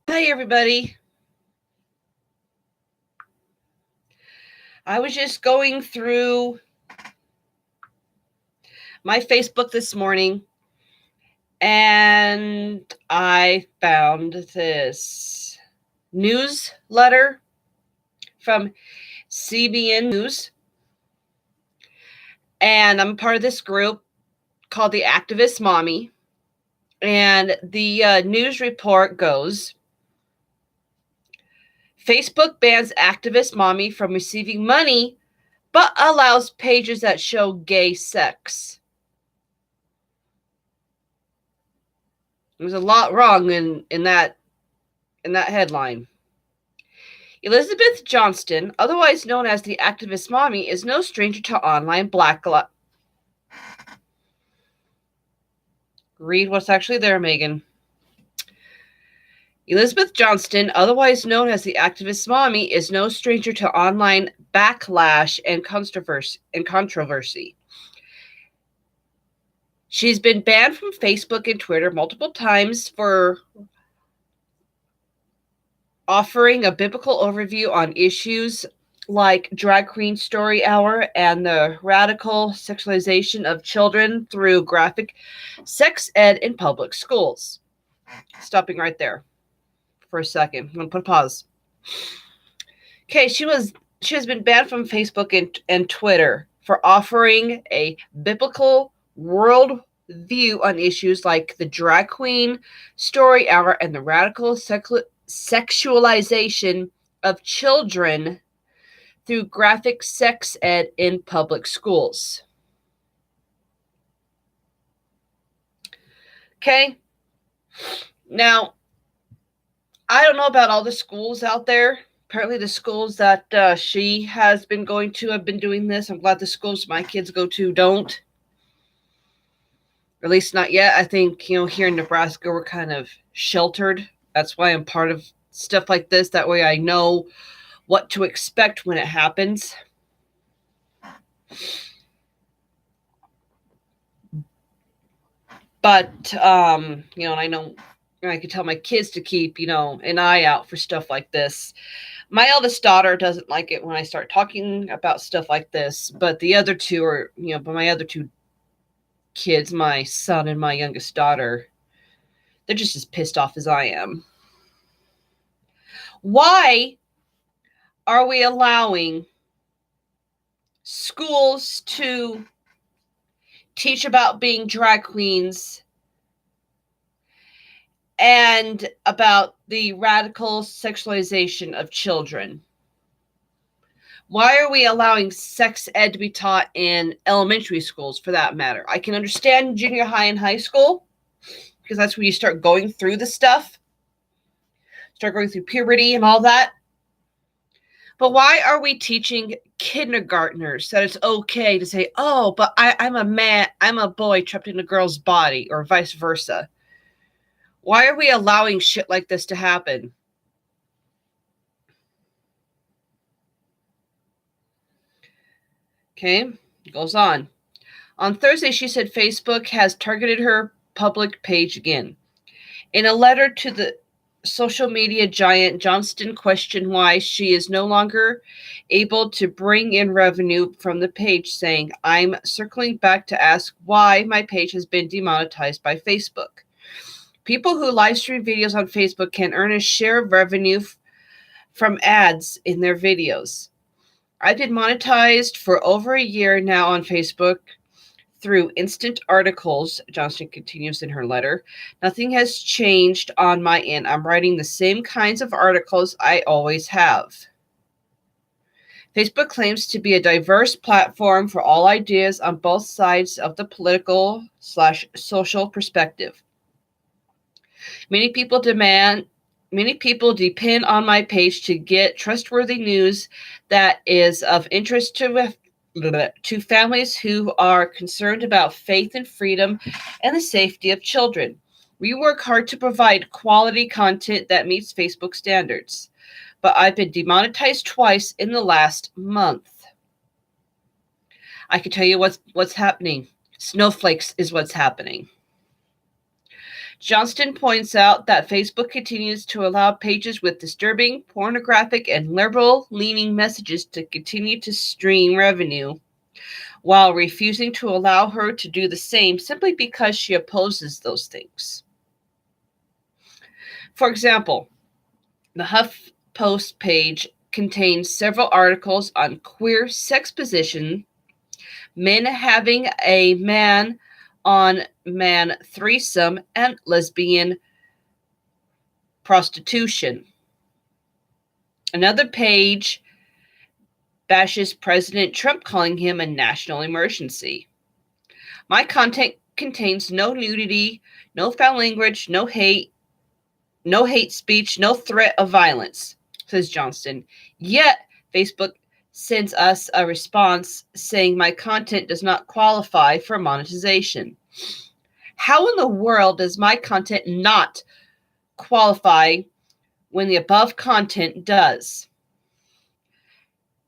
Hi, everybody. I was just going through my Facebook this morning and I found this newsletter from CBN News. And I'm part of this group called the Activist Mommy. And the news report goes, Facebook bans activist mommy from receiving money, but allows pages that show gay sex. There's a lot wrong in that headline. Elizabeth Johnston, otherwise known as the Activist Mommy, is no stranger to online blacklight. Read what's actually there, Megan. Elizabeth Johnston, otherwise known as the Activist Mommy, is no stranger to online backlash and controversy. She's been banned from Facebook and Twitter multiple times for offering a biblical overview on issues like Drag Queen Story Hour and the radical sexualization of children through graphic sex ed in public schools. Stopping right there for a second. I'm going to put a pause. Okay, she has been banned from Facebook and Twitter for offering a biblical world view on issues like the Drag Queen Story Hour and the radical sexualization of children through graphic sex ed in public schools. Okay. Now, I don't know about all the schools out there. Apparently the schools that she has been going to have been doing this. I'm glad the schools my kids go to don't. Or at least not yet. I think, here in Nebraska, we're kind of sheltered. That's why I'm part of stuff like this. That way I know what to expect when it happens. But, and I know I could tell my kids to keep, an eye out for stuff like this. My eldest daughter doesn't like it when I start talking about stuff like this, but the other two are, but my other two kids, my son and my youngest daughter, they're just as pissed off as I am. Why are we allowing schools to teach about being drag queens and about the radical sexualization of children? Why are we allowing sex ed to be taught in elementary schools, for that matter? I can understand junior high and high school, because that's where you start going through the stuff, start going through puberty and all that. But why are we teaching kindergartners that it's okay to say, oh, but I'm a man, I'm a boy trapped in a girl's body, or vice versa? Why are we allowing shit like this to happen? Okay, it goes on. On Thursday, she said Facebook has targeted her public page again. In a letter to the social media giant, Johnston questioned why she is no longer able to bring in revenue from the page, saying, I'm circling back to ask why my page has been demonetized by Facebook. People who live stream videos on Facebook can earn a share of revenue from ads in their videos. I've been monetized for over a year now on Facebook through instant articles, Johnston continues in her letter. Nothing has changed on my end. I'm writing the same kinds of articles I always have. Facebook claims to be a diverse platform for all ideas on both sides of the political/social perspective. Many people depend on my page to get trustworthy news that is of interest to families who are concerned about faith and freedom and the safety of children. We work hard to provide quality content that meets Facebook standards, but I've been demonetized twice in the last month. I can tell you what's happening. Snowflakes is what's happening. Johnston points out that Facebook continues to allow pages with disturbing, pornographic, and liberal-leaning messages to continue to stream revenue, while refusing to allow her to do the same simply because she opposes those things. For example, the HuffPost page contains several articles on queer sex position, men having a man-on-man threesome, and lesbian prostitution. Another page bashes President Trump, calling him a national emergency. My content contains no nudity, no foul language, no hate speech, no threat of violence, says Johnston. Yet, Facebook sends us a response saying my content does not qualify for monetization. How in the world does my content not qualify when the above content does?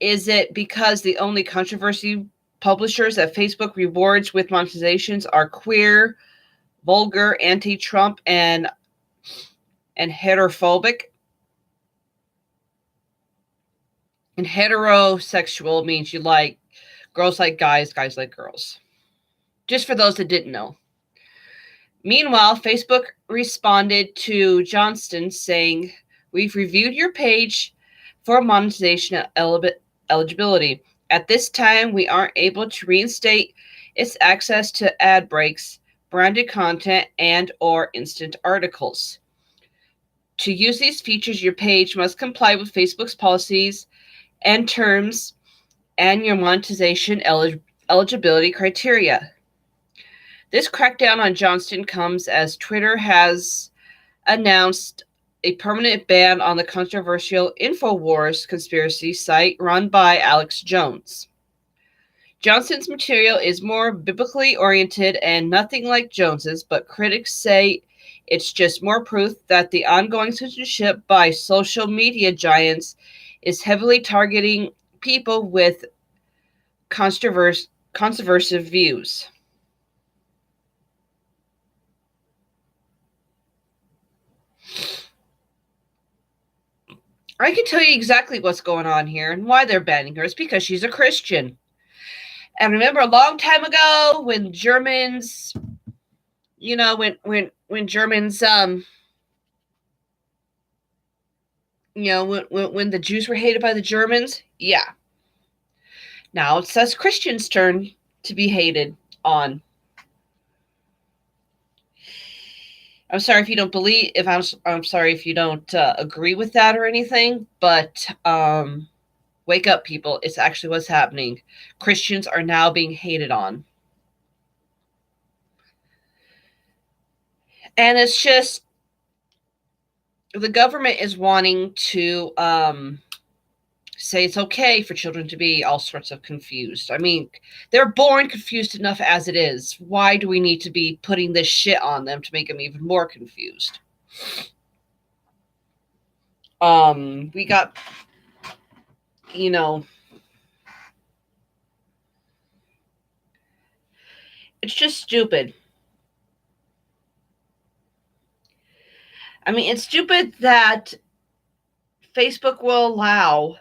Is it because the only controversy publishers that Facebook rewards with monetizations are queer, vulgar, anti-Trump, and heterophobic? And heterosexual means you like girls like guys, guys like girls. Just for those that didn't know. Meanwhile, Facebook responded to Johnston saying, "We've reviewed your page for monetization eligibility. At this time, we aren't able to reinstate its access to ad breaks, branded content, and or instant articles. To use these features, your page must comply with Facebook's policies and terms and your monetization eligibility criteria." This crackdown on Johnston comes as Twitter has announced a permanent ban on the controversial InfoWars conspiracy site run by Alex Jones. Johnston's material is more biblically oriented and nothing like Jones's, but critics say it's just more proof that the ongoing censorship by social media giants is heavily targeting people with controversial views. I can tell you exactly what's going on here and why they're banning her. It's because she's a Christian. And remember a long time ago when Germans, when Germans, when the Jews were hated by the Germans? Yeah. Now it's us Christians' turn to be hated on. I'm sorry if you don't believe, I'm sorry if you don't agree with that or anything, but wake up, people. It's actually what's happening. Christians are now being hated on. And it's just, the government is wanting to say it's okay for children to be all sorts of confused. I mean, they're born confused enough as it is. Why do we need to be putting this shit on them to make them even more confused? We got, it's just stupid. I mean, it's stupid that Facebook will allow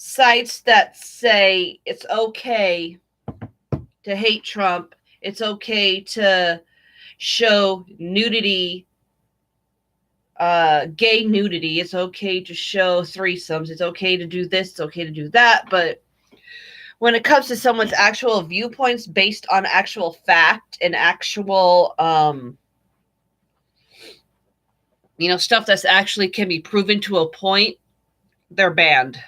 sites that say it's okay to hate Trump, it's okay to show nudity, gay nudity, it's okay to show threesomes, it's okay to do this, it's okay to do that, but when it comes to someone's actual viewpoints based on actual fact and actual, stuff that's actually can be proven to a point, they're banned.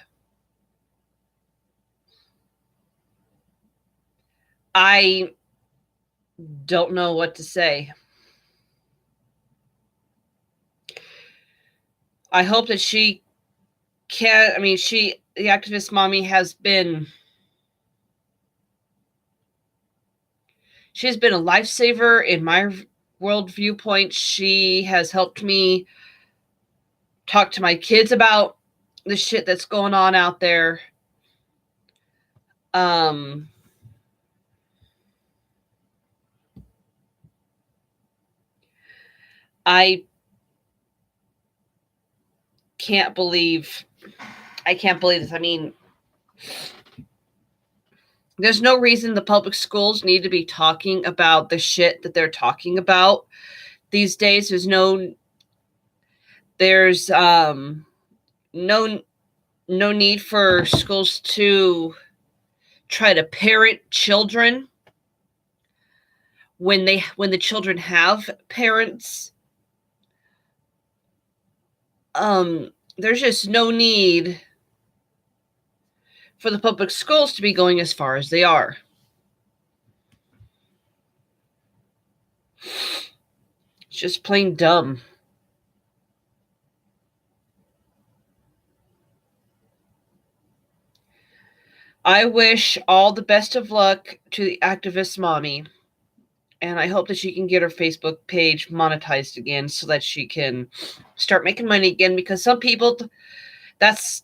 I don't know what to say. I hope that the activist mommy she's been a lifesaver in my world viewpoint. She has helped me talk to my kids about the shit that's going on out there. I can't believe this. I mean, there's no reason the public schools need to be talking about the shit that they're talking about these days. There's no need for schools to try to parent children when the children have parents. There's just no need for the public schools to be going as far as they are. It's just plain dumb. I wish all the best of luck to the activist mommy, and I hope that she can get her Facebook page monetized again so that she can start making money again, because some people, that's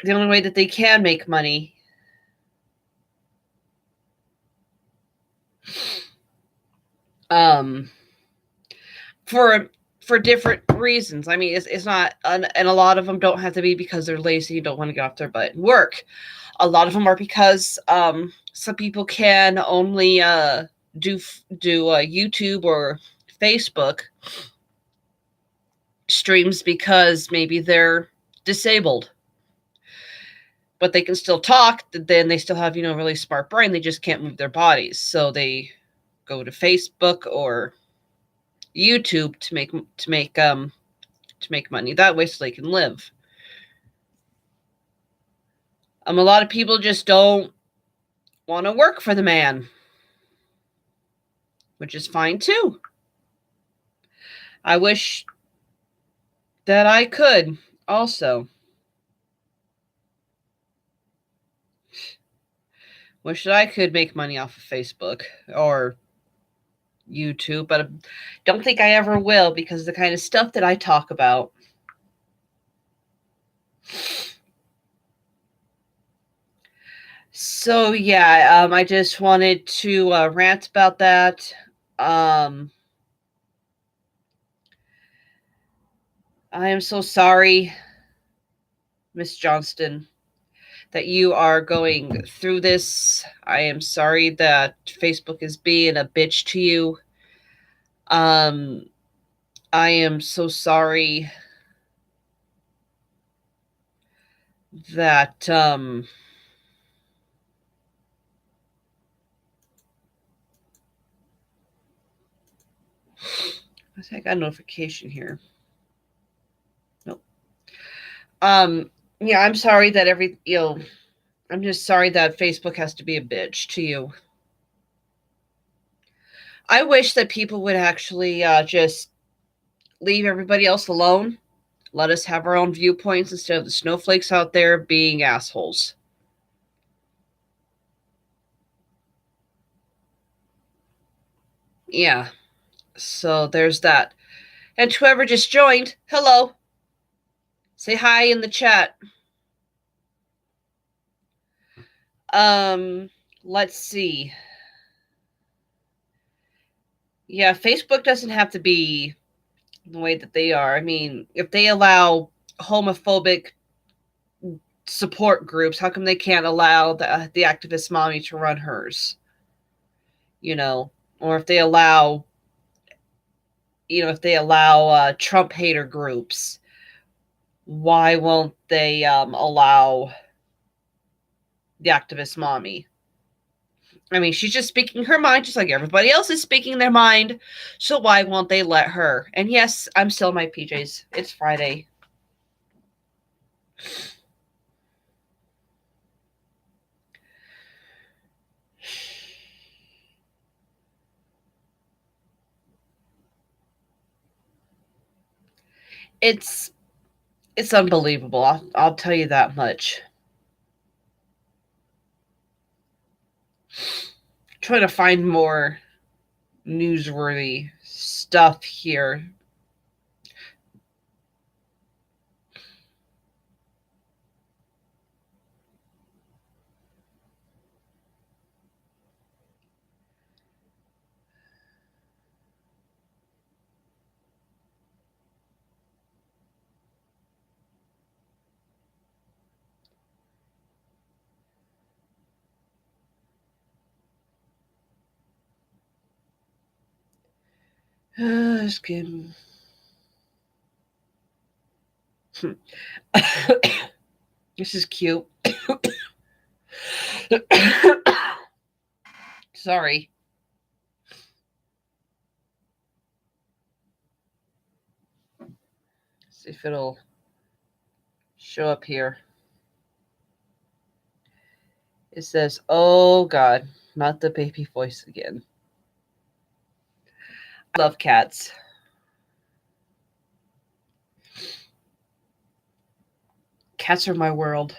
the only way that they can make money. For different reasons. I mean, it's not, and a lot of them don't have to be because they're lazy, don't want to get off their butt and work. A lot of them are because some people can only do YouTube or Facebook streams because maybe they're disabled, but they can still talk. Then they still have really smart brain. They just can't move their bodies, so they go to Facebook or YouTube to make money that way so they can live. A lot of people just don't want to work for the man, which is fine too. I wish that I could also. Wish that I could make money off of Facebook or YouTube, but I don't think I ever will because of the kind of stuff that I talk about. So yeah, I just wanted to rant about that. I am so sorry, Miss Johnston, that you are going through this. I am sorry that Facebook is being a bitch to you. I am so sorry that I think I got a notification here. Nope. Yeah, I'm sorry that I'm just sorry that Facebook has to be a bitch to you. I wish that people would actually just leave everybody else alone. Let us have our own viewpoints instead of the snowflakes out there being assholes. Yeah. So there's that. And whoever just joined, hello. Say hi in the chat. Let's see. Yeah, Facebook doesn't have to be the way that they are. I mean, if they allow homophobic support groups, how come they can't allow the activist mommy to run hers? Or if they allow Trump hater groups, why won't they allow the activist mommy? I mean, she's just speaking her mind just like everybody else is speaking their mind. So why won't they let her? And yes, I'm still in my PJs. It's Friday. It's unbelievable. I'll tell you that much. Trying to find more newsworthy stuff here. This is cute. Sorry. See if it'll show up here. It says, "Oh God, not the baby voice again." I love cats. Cats are my world.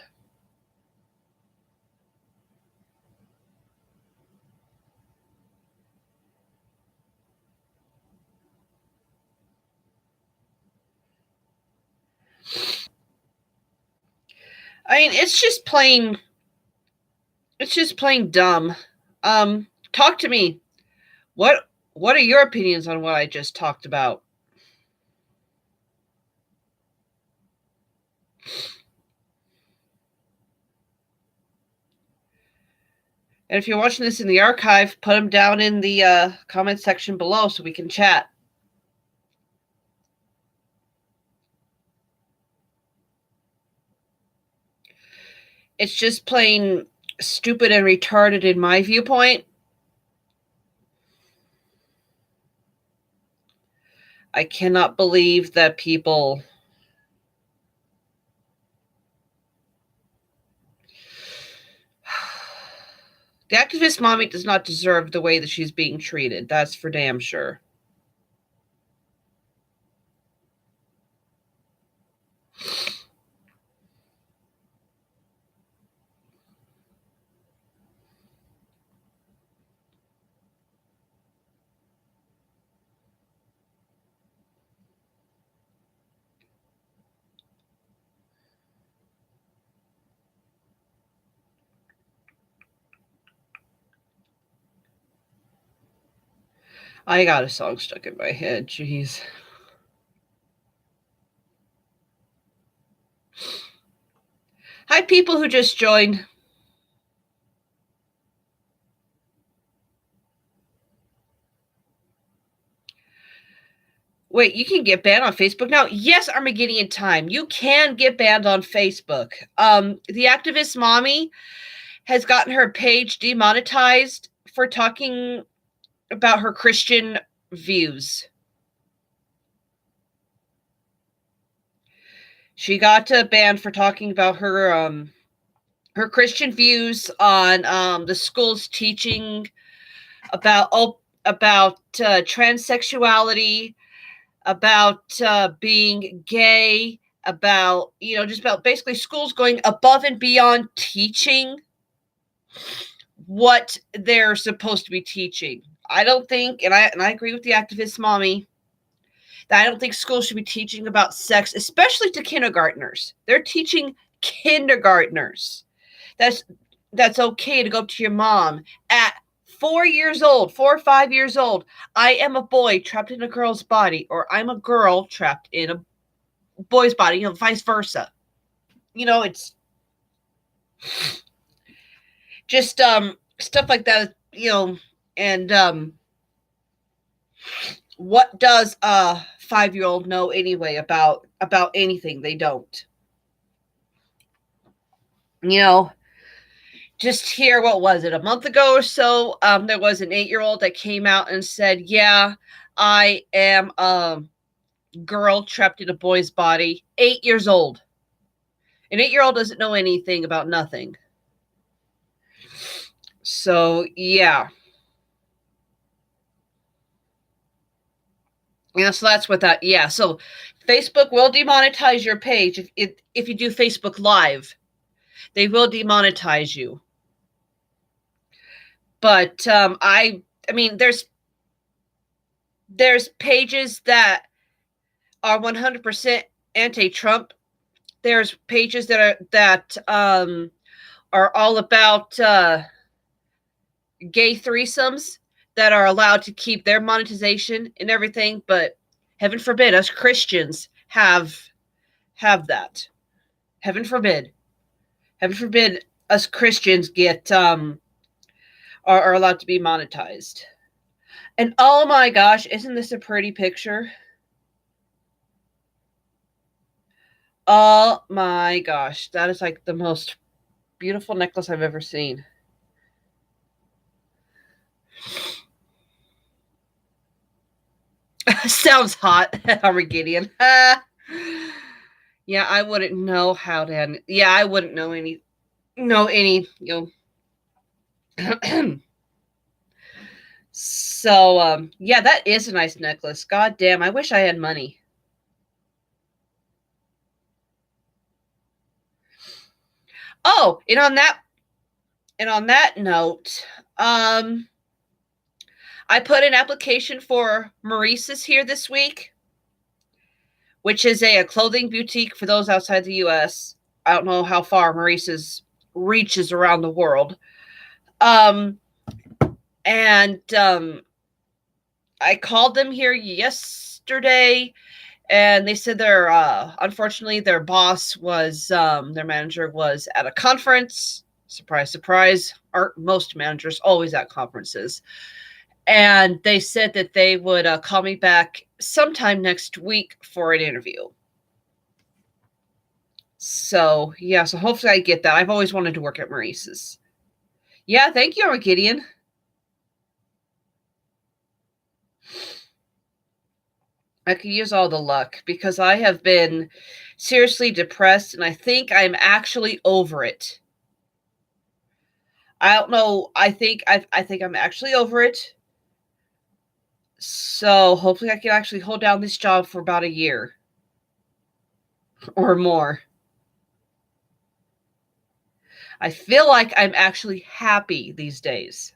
I mean, it's just plain dumb. Talk to me. What are your opinions on what I just talked about? And if you're watching this in the archive, put them down in the comment section below so we can chat. It's just plain stupid and retarded in my viewpoint. I cannot believe that people the activist mommy does not deserve the way that she's being treated. That's for damn sure. I got a song stuck in my head. Jeez. Hi, people who just joined. Wait, you can get banned on Facebook now? Yes, Armageddon Time. You can get banned on Facebook. The activist mommy has gotten her page demonetized for talking about her Christian views. She got banned for talking about her Christian views on the school's teaching about transsexuality, about being gay, about just about basically schools going above and beyond teaching what they're supposed to be teaching. I don't think, and I agree with the activist mommy, that I don't think schools should be teaching about sex, especially to kindergartners. They're teaching kindergartners that's okay to go up to your mom at 4 years old, 4 or 5 years old. I am a boy trapped in a girl's body, or I'm a girl trapped in a boy's body, vice versa. It's just stuff like that, and what does a 5-year-old know anyway about anything? They don't. Just here, what was it, a month ago or so, there was an 8-year-old that came out and said, yeah, I am a girl trapped in a boy's body. 8 years old. An 8-year-old doesn't know anything about nothing. So, yeah. So that's what that, yeah. So Facebook will demonetize your page if you do Facebook Live. They will demonetize you. But I mean, there's pages that are 100% anti-Trump. There's pages that are all about gay threesomes that are allowed to keep their monetization and everything, but heaven forbid us Christians have that. Heaven forbid us Christians get are allowed to be monetized. And oh my gosh, isn't this a pretty picture? Oh my gosh, that is like the most beautiful necklace I've ever seen. Sounds hot, Armageddon. Yeah, I wouldn't know how to. Yeah, I wouldn't know any. So, yeah, that is a nice necklace. God damn, I wish I had money. Oh, and on that note, I put an application for Maurice's here this week, which is a clothing boutique for those outside the U.S. I don't know how far Maurice's reaches around the world. Um, and I called them here yesterday, and they said their unfortunately their boss was their manager was at a conference. Surprise, surprise. Aren't most managers always at conferences? And they said that they would call me back sometime next week for an interview. So yeah, so hopefully I get that. I've always wanted to work at Maurice's. Yeah, thank you, Gideon. I could use all the luck because I have been seriously depressed and I think I'm actually over it. I don't know. I think I'm actually over it. So hopefully I can actually hold down this job for about a year or more. I feel like I'm actually happy these days.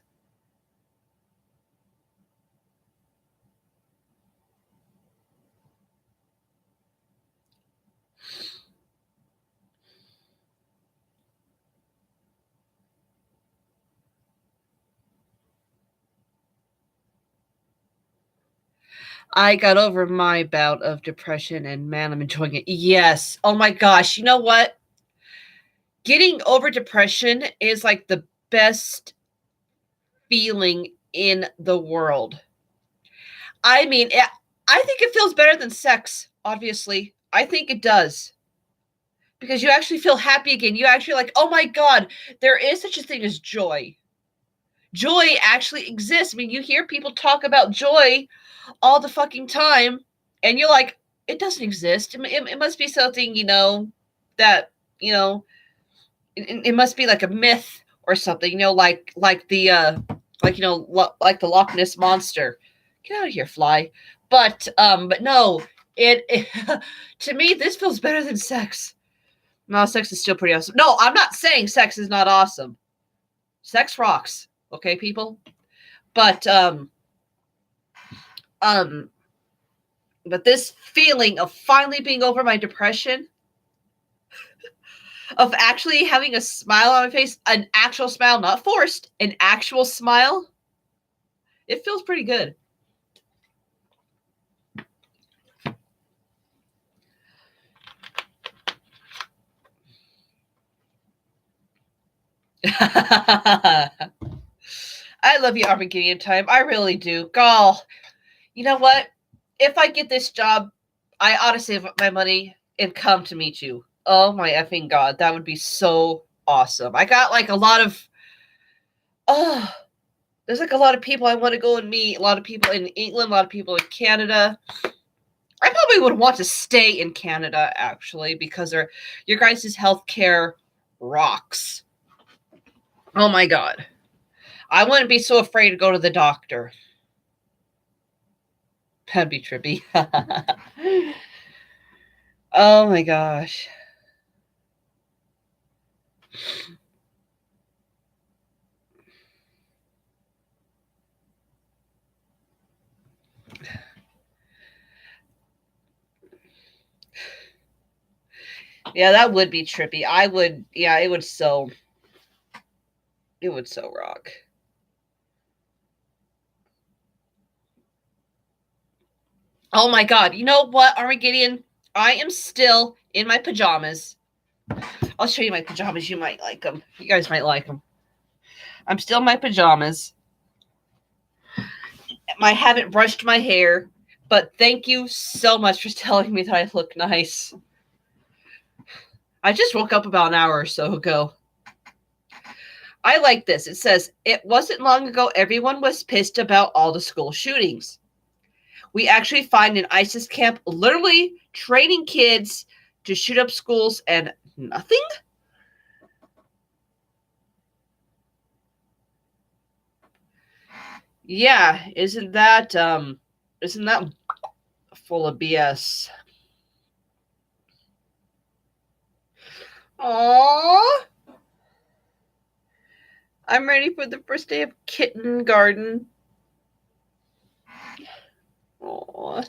I got over my bout of depression and man, I'm enjoying it. Yes. Oh my gosh. You know what? Getting over depression is like the best feeling in the world. I mean, I think it feels better than sex, obviously. I think it does. Because you actually feel happy again. You actually like, oh my God, there is such a thing as joy. Joy actually exists. I mean, you hear people talk about joy all the fucking time, and you're like, it doesn't exist. It must be something, that, it must be like a myth or something, like the, like the Loch Ness monster. Get out of here, fly. But no, it to me, this feels better than sex. No, sex is still pretty awesome. No, I'm not saying sex is not awesome. Sex rocks, okay, people? But um but this feeling of finally being over my depression, of actually having a smile on my face, an actual smile, not forced, an actual smile, it feels pretty good. I love you, Armageddon Time. I really do. Gall, you know what? If I get this job, I ought to save up my money and come to meet you. Oh my effing God. That would be so awesome. I got like a lot of, oh, there's like a lot of people I want to go and meet. A lot of people in England, a lot of people in Canada. I probably would want to stay in Canada, actually, because your guys' healthcare rocks. Oh my God. I wouldn't be so afraid to go to the doctor. That'd be trippy. Oh my gosh. Yeah, that would be trippy. Yeah, it would so rock. Oh my God. You know what, Armageddon? I am still in my pajamas. I'll show you my pajamas. You might like them. You guys might like them. I'm still in my pajamas. I haven't brushed my hair, but thank you so much for telling me that I look nice. I just woke up about an hour or so ago. I like this. It says, it wasn't long ago everyone was pissed about all the school shootings. We actually find an ISIS camp literally training kids to shoot up schools and nothing? Yeah, isn't that full of BS? Aww. I'm ready for the first day of kitten garden. Aww.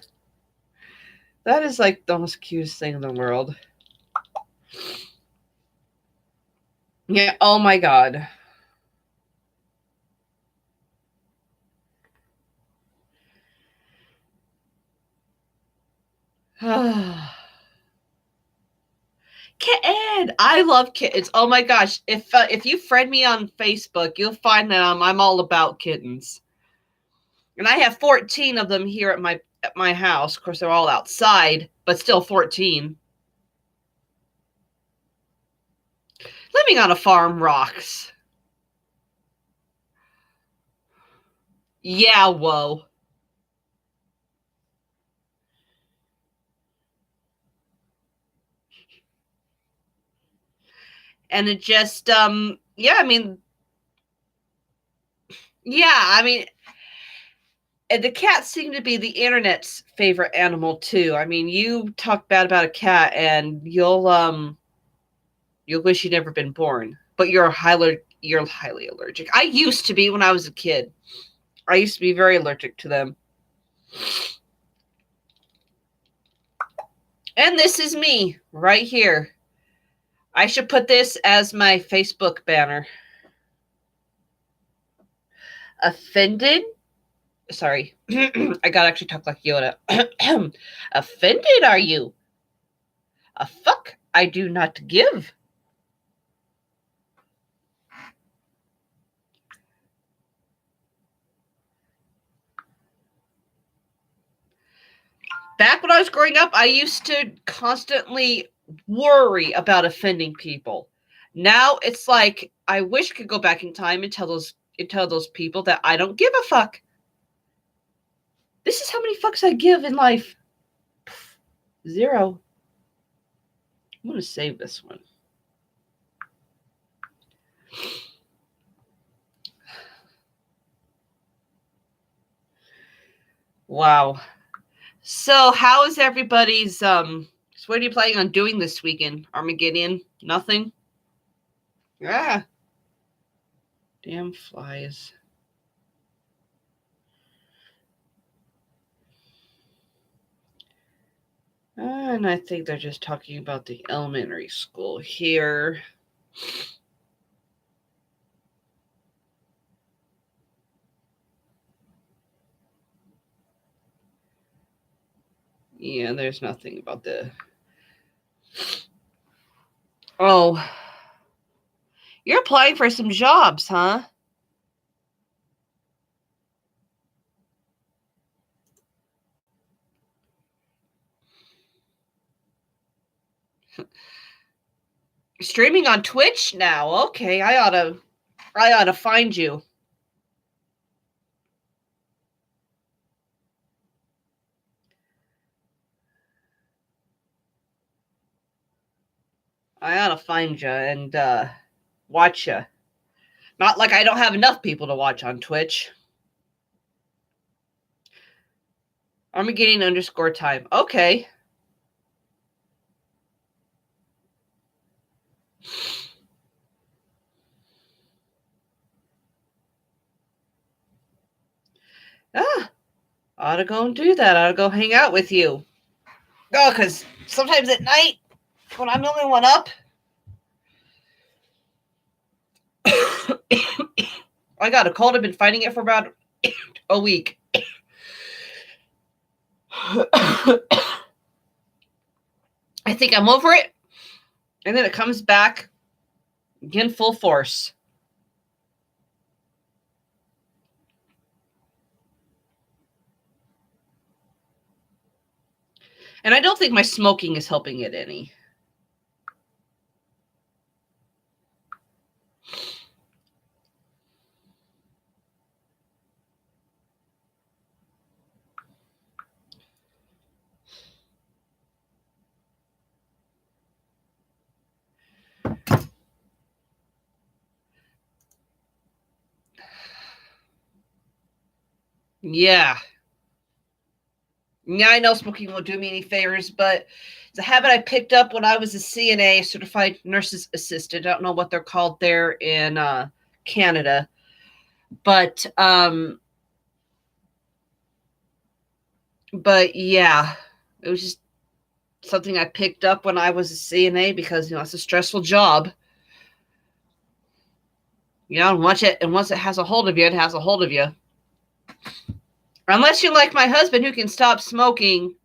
That is like the most cutest thing in the world. Yeah, oh my god. Kitten! I love kittens. Oh my gosh. If you friend me on Facebook, you'll find that I'm all about kittens. And I have 14 of them here at my house. Of course, they're all outside, but still 14. Living on a farm rocks. Yeah, whoa. And it just yeah, I mean and the cats seem to be the internet's favorite animal too. I mean, you talk bad about a cat and you'll wish you'd never been born. But you're highly allergic. I used to be when I was a kid. I used to be very allergic to them. And this is me right here. I should put this as my Facebook banner. Offended? Sorry. I gotta actually talk like Yoda. Offended, are you? A fuck I do not give. Back when I was growing up, I used to constantly worry about offending people. Now it's like I wish I could go back in time and tell those people that I don't give a fuck. This is how many fucks I give in life. 0. I'm gonna save this one. Wow. So how is everybody's so what are you planning on doing this weekend? Armageddon? Nothing? Ah. Damn flies. And I think they're just talking about the elementary school here. Yeah, there's nothing about the... Oh. You're applying for some jobs, huh? Streaming on Twitch now. Okay, I ought to find you. I ought to find you and watch you. Not like I don't have enough people to watch on Twitch. Armageddon_time. Okay. Ought to go and do that. Ought to go hang out with you. Oh, because sometimes at night, when I'm the only one up, I got a cold. I've been fighting it for about a week. I think I'm over it. And then it comes back again full force. And I don't think my smoking is helping it any. Yeah. Yeah, I know smoking won't do me any favors, but it's a habit I picked up when I was a CNA, certified nurse's assistant. I don't know what they're called there in Canada, but yeah, it was just something I picked up when I was a CNA because it's a stressful job. And once it has a hold of you, it has a hold of you. Unless you're like my husband, who can stop smoking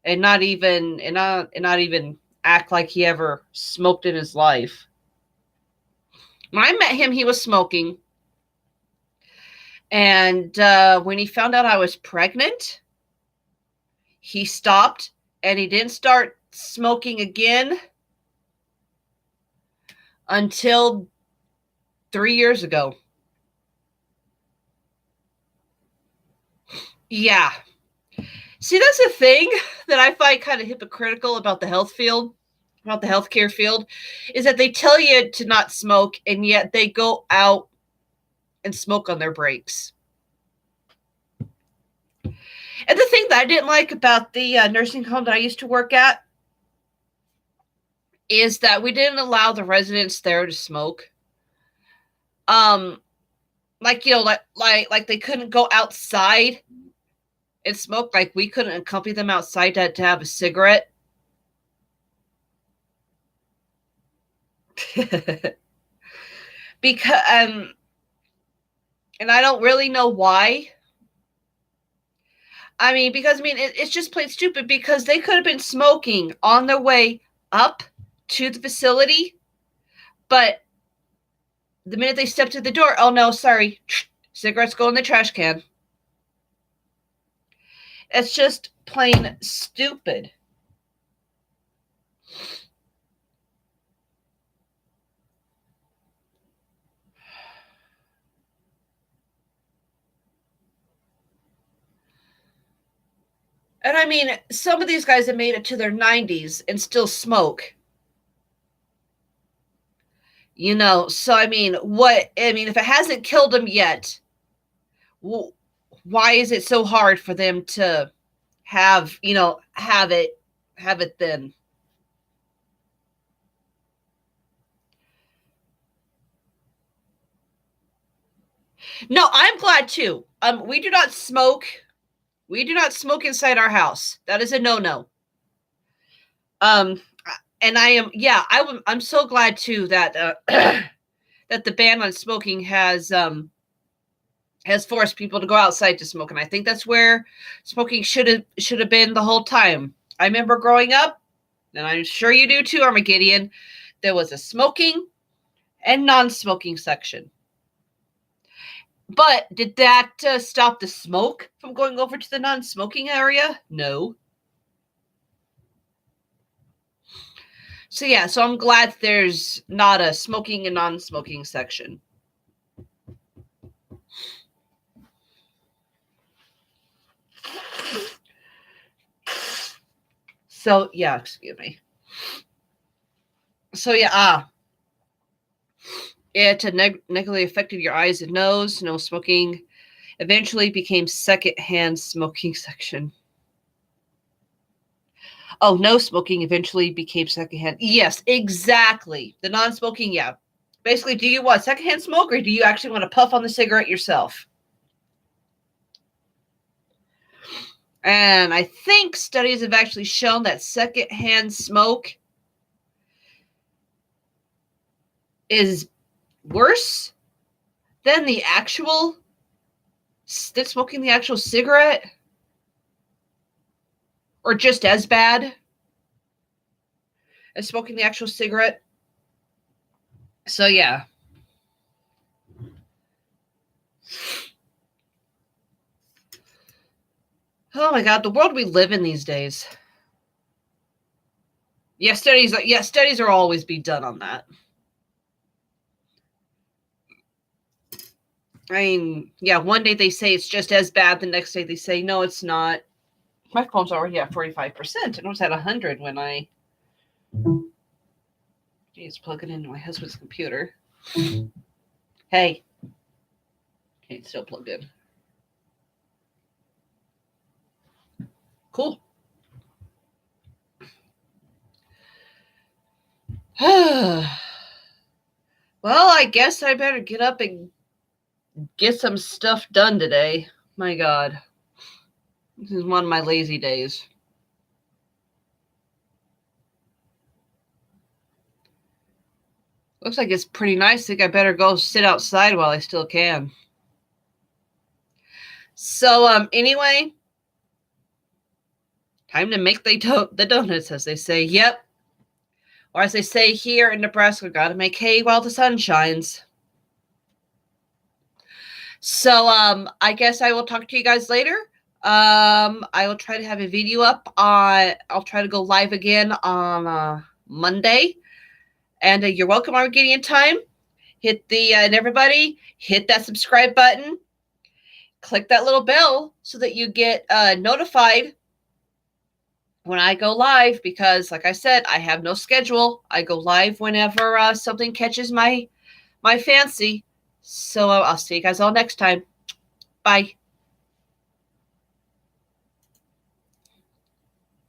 and not even act like he ever smoked in his life. When I met him, he was smoking, and when he found out I was pregnant, he stopped, and he didn't start smoking again until 3 years ago. Yeah. See, that's the thing that I find kind of hypocritical about the health field, about the healthcare field, is that they tell you to not smoke, and yet they go out and smoke on their breaks. And the thing that I didn't like about the nursing home that I used to work at is that we didn't allow the residents there to smoke. Like like they couldn't go outside and smoke. Like we couldn't accompany them outside to have a cigarette. Because and I don't really know why. It's just plain stupid because they could have been smoking on their way up to the facility, but the minute they step through the door, oh no, sorry, cigarettes go in the trash can. It's just plain stupid. And some of these guys have made it to their 90s and still smoke. So if it hasn't killed them yet, why is it so hard for them to have it then? No, I'm glad too. We do not smoke. We do not smoke inside our house. That is a no-no. And I'm so glad too that that the ban on smoking has forced people to go outside to smoke, and I think that's where smoking should have been the whole time. I remember growing up, and I'm sure you do too, Armageddon. There was a smoking and non-smoking section. But did that stop the smoke from going over to the non-smoking area? No. So I'm glad there's not a smoking and non-smoking section. So yeah, excuse me. So yeah, it negatively affected your eyes and nose. No smoking eventually became secondhand smoking section. Oh, no smoking eventually became secondhand. Yes, exactly. The non-smoking, yeah. Basically, do you want secondhand smoke or do you actually want to puff on the cigarette yourself? And I think studies have actually shown that secondhand smoke is worse than smoking the actual cigarette, or just as bad as smoking the actual cigarette. So yeah. Oh my God, the world we live in these days. Yeah, studies are always be done on that. I mean, yeah, one day they say it's just as bad, the next day they say no, it's not. My phone's already at 45%. It was at 100 when I plug it into my husband's computer. Hey. Okay, it's still plugged in. Cool. Well, I guess I better get up and get some stuff done today. My God. This is one of my lazy days. Looks like it's pretty nice. I think I better go sit outside while I still can. So, anyway, time to make the donuts, as they say. Yep. Or as they say here in Nebraska, gotta make hay while the sun shines. So, I guess I will talk to you guys later. I will try to have a video up on, I'll try to go live again on Monday. And you're welcome, Armageddon Time. Hit the, and everybody, hit that subscribe button. Click that little bell so that you get notified when I go live, because like I said, I have no schedule. I go live whenever something catches my fancy. So I'll see you guys all next time. Bye.